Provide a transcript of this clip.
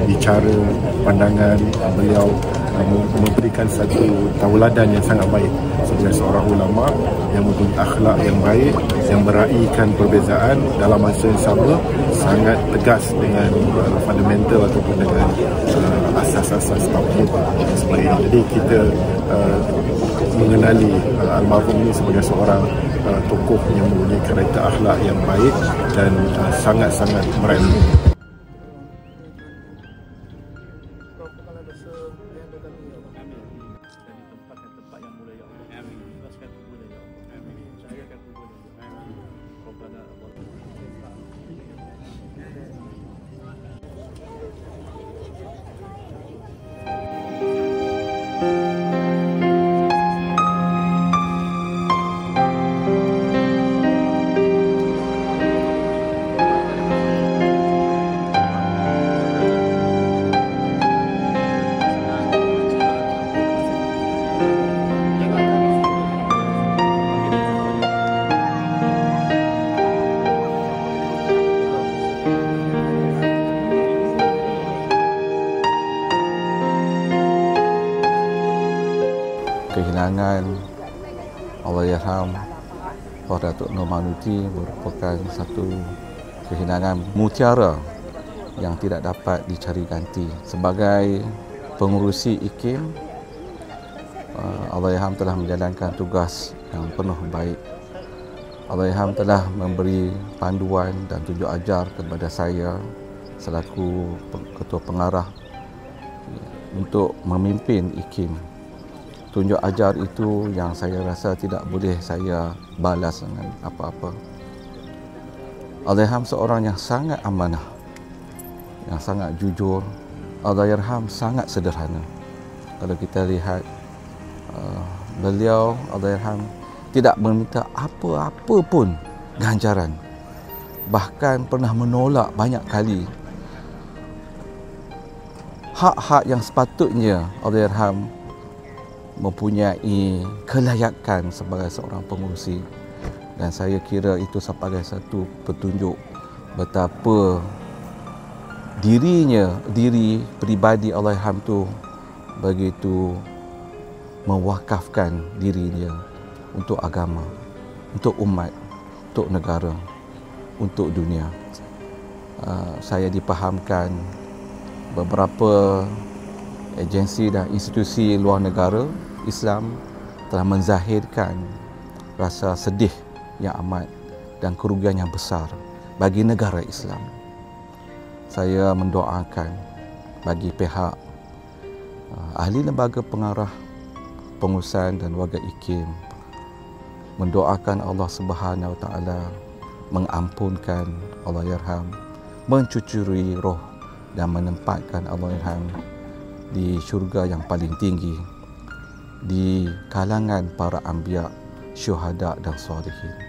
bicara, pandangan beliau memberikan satu tauladan yang sangat baik sebagai seorang ulama yang mempunyai akhlak yang baik, yang meraihkan perbezaan, dalam masa yang sama sangat tegas dengan fundamental ataupun dengan asas-asas tauhid sebagai ini. Jadi kita mengenali almarhum ini sebagai seorang tokoh yang mempunyai karakter akhlak yang baik dan sangat-sangat berilmu. Kehilangan Allahyarham Prof. Datuk Nur Mahanuti merupakan satu kehilangan mutiara yang tidak dapat dicari ganti. Sebagai pengurusi IKIM, Allahyarham telah menjalankan tugas yang penuh baik. Allahyarham telah memberi panduan dan tunjuk ajar kepada saya selaku ketua pengarah untuk memimpin IKIM. Tunjuk ajar itu yang saya rasa tidak boleh saya balas dengan apa-apa. Allahyarham seorang yang sangat amanah, yang sangat jujur. Allahyarham sangat sederhana. Kalau kita lihat beliau, Allahyarham tidak meminta apa-apa pun ganjaran. Bahkan pernah menolak banyak kali hak-hak yang sepatutnya Allahyarham mempunyai kelayakan sebagai seorang pengurusi, dan saya kira itu sebagai satu petunjuk betapa diri peribadi Allahyarham itu begitu mewakafkan dirinya untuk agama, untuk umat, untuk negara, untuk dunia. Saya dipahamkan beberapa agensi dan institusi luar negara Islam telah menzahirkan rasa sedih yang amat dan kerugian yang besar bagi negara Islam. Saya mendoakan bagi pihak ahli lembaga pengarah, pengurusan dan warga IKIM, mendoakan Allah Subhanahu Wa Taala mengampunkan Allahyarham, mencucuri roh dan menempatkan Allahyarham di syurga yang paling tinggi di kalangan para anbiya, syuhada dan salihin.